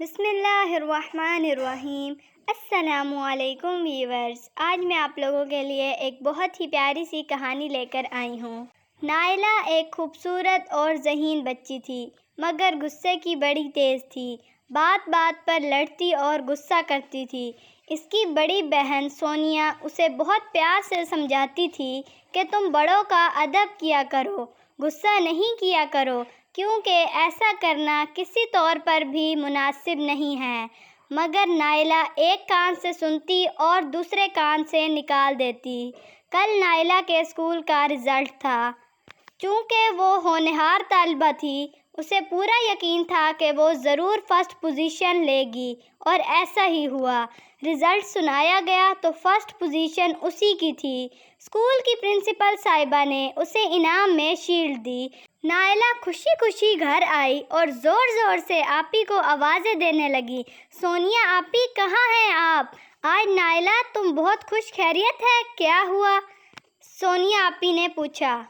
بسم اللہ الرحمن الرحیم۔ السلام علیکم ویورز، آج میں آپ لوگوں کے لیے ایک بہت ہی پیاری سی کہانی لے کر آئی ہوں۔ نائلہ ایک خوبصورت اور ذہین بچی تھی، مگر غصے کی بڑی تیز تھی۔ بات بات پر لڑتی اور غصہ کرتی تھی۔ اس کی بڑی بہن سونیا اسے بہت پیار سے سمجھاتی تھی کہ تم بڑوں کا ادب کیا کرو، غصہ نہیں کیا کرو، کیونکہ ایسا کرنا کسی طور پر بھی مناسب نہیں ہے۔ مگر نائلہ ایک کان سے سنتی اور دوسرے کان سے نکال دیتی۔ کل نائلہ کے اسکول کا رزلٹ تھا۔ چونکہ وہ ہونہار طالبہ تھی، اسے پورا یقین تھا کہ وہ ضرور فرسٹ پوزیشن لے گی، اور ایسا ہی ہوا۔ رزلٹ سنایا گیا تو فرسٹ پوزیشن اسی کی تھی۔ اسکول کی پرنسپل صاحبہ نے اسے انعام میں شیلڈ دی۔ نائلہ خوشی خوشی گھر آئی اور زور زور سے آپی کو آوازیں دینے لگی، سونیا آپی کہاں ہیں آپ؟ آج نائلہ تم بہت خوش خیریت ہے، کیا ہوا؟ سونیا آپی نے پوچھا۔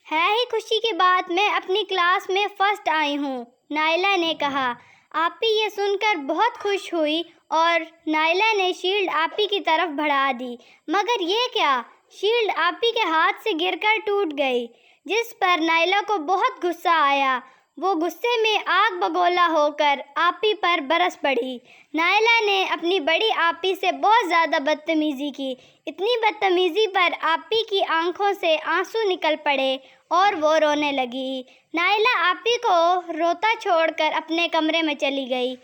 ہے ہی خوشی کی بات، میں اپنی کلاس میں فرسٹ آئی ہوں، نائلہ نے کہا۔ آپی یہ سن کر بہت خوش ہوئی اور نائلہ نے شیلڈ آپی کی طرف بڑھا دی۔ مگر یہ کیا؟ شیلڈ آپی کے ہاتھ سے گر کر ٹوٹ گئی، جس پر نائلہ کو بہت غصہ آیا۔ وہ غصے میں آگ بگولا ہو کر آپی پر برس پڑی۔ نائلہ نے اپنی بڑی آپی سے بہت زیادہ بدتمیزی کی۔ اتنی بدتمیزی پر آپی کی آنکھوں سے آنسو نکل پڑے اور وہ رونے لگی۔ نائلہ آپی کو روتا چھوڑ کر اپنے کمرے میں چلی گئی۔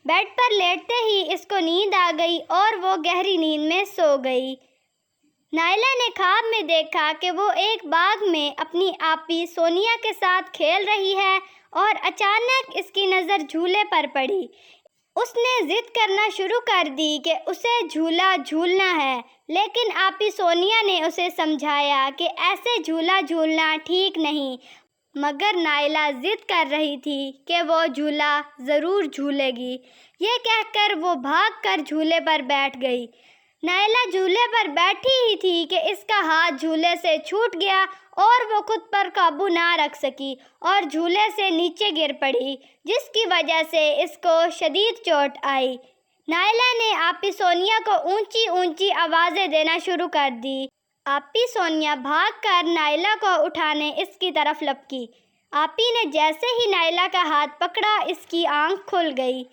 بیڈ پر لیٹتے ہی اس کو نیند آ گئی اور وہ گہری نیند میں سو گئی۔ نائلہ نے خواب میں دیکھا کہ وہ ایک باغ میں اپنی آپی سونیا کے ساتھ کھیل رہی ہے اور اچانک اس کی نظر جھولے پر پڑی۔ اس نے ضد کرنا شروع کر دی کہ اسے جھولا جھولنا ہے، لیکن آپی سونیا نے اسے سمجھایا کہ ایسے جھولا جھولنا ٹھیک نہیں۔ مگر نائلہ ضد کر رہی تھی کہ وہ جھولا ضرور جھولے گی۔ یہ کہہ کر وہ بھاگ کر جھولے پر بیٹھ گئی۔ نائلہ جھولے پر بیٹھی ہی تھی کہ اس کا ہاتھ جھولے سے چھوٹ گیا اور وہ خود پر قابو نہ رکھ سکی اور جھولے سے نیچے گر پڑی، جس کی وجہ سے اس کو شدید چوٹ آئی۔ نائلہ نے آپی سونیا کو اونچی اونچی آوازیں دینا شروع کر دی۔ آپی سونیا بھاگ کر نائلہ کو اٹھانے اس کی طرف لپکی۔ آپی نے جیسے ہی نائلہ کا ہاتھ پکڑا، اس کی آنکھ کھل گئی۔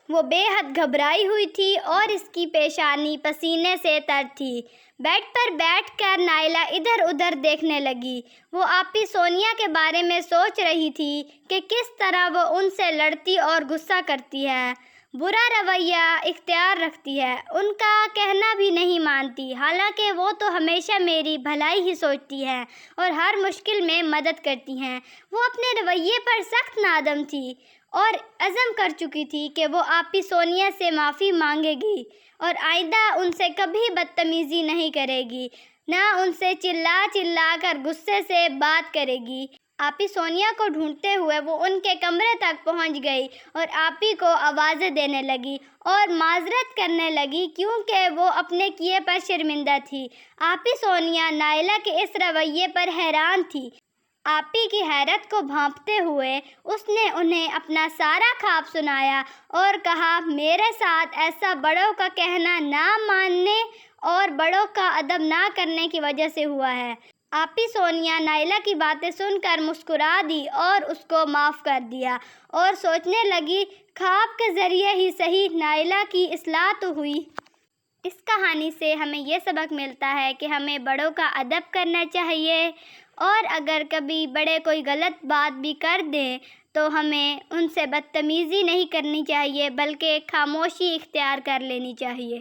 وہ بے حد گھبرائی ہوئی تھی اور اس کی پیشانی پسینے سے تر تھی۔ بیڈ پر بیٹھ کر نائلہ ادھر ادھر دیکھنے لگی۔ وہ آپی سونیا کے بارے میں سوچ رہی تھی کہ کس طرح وہ ان سے لڑتی اور غصہ کرتی ہے، برا رویہ اختیار رکھتی ہے، ان کا کہنا بھی نہیں مانتی، حالانکہ وہ تو ہمیشہ میری بھلائی ہی سوچتی ہے اور ہر مشکل میں مدد کرتی ہیں۔ وہ اپنے رویے پر سخت نادم تھی اور عزم کر چکی تھی کہ وہ آپی سونیا سے معافی مانگے گی اور آئندہ ان سے کبھی بدتمیزی نہیں کرے گی، نہ ان سے چلا چلا کر غصے سے بات کرے گی۔ آپی سونیا کو ڈھونڈتے ہوئے وہ ان کے کمرے تک پہنچ گئی اور آپی کو آوازیں دینے لگی اور معذرت کرنے لگی، کیونکہ وہ اپنے کیے پر شرمندہ تھی۔ آپی سونیا نائلہ کے اس رویے پر حیران تھی۔ آپی کی حیرت کو بھانپتے ہوئے اس نے انہیں اپنا سارا خواب سنایا اور کہا، میرے ساتھ ایسا بڑوں کا کہنا نہ ماننے اور بڑوں کا ادب نہ کرنے کی وجہ سے ہوا ہے۔ آپی سونیا نائلہ کی باتیں سن کر مسکرا دی اور اس کو معاف کر دیا اور سوچنے لگی، خواب کے ذریعے ہی صحیح نائلہ کی اصلاح تو ہوئی۔ اس کہانی سے ہمیں یہ سبق ملتا ہے کہ ہمیں بڑوں کا ادب کرنا چاہیے، اور اگر کبھی بڑے کوئی غلط بات بھی کر دیں تو ہمیں ان سے بدتمیزی نہیں کرنی چاہیے، بلکہ خاموشی اختیار کر لینی چاہیے۔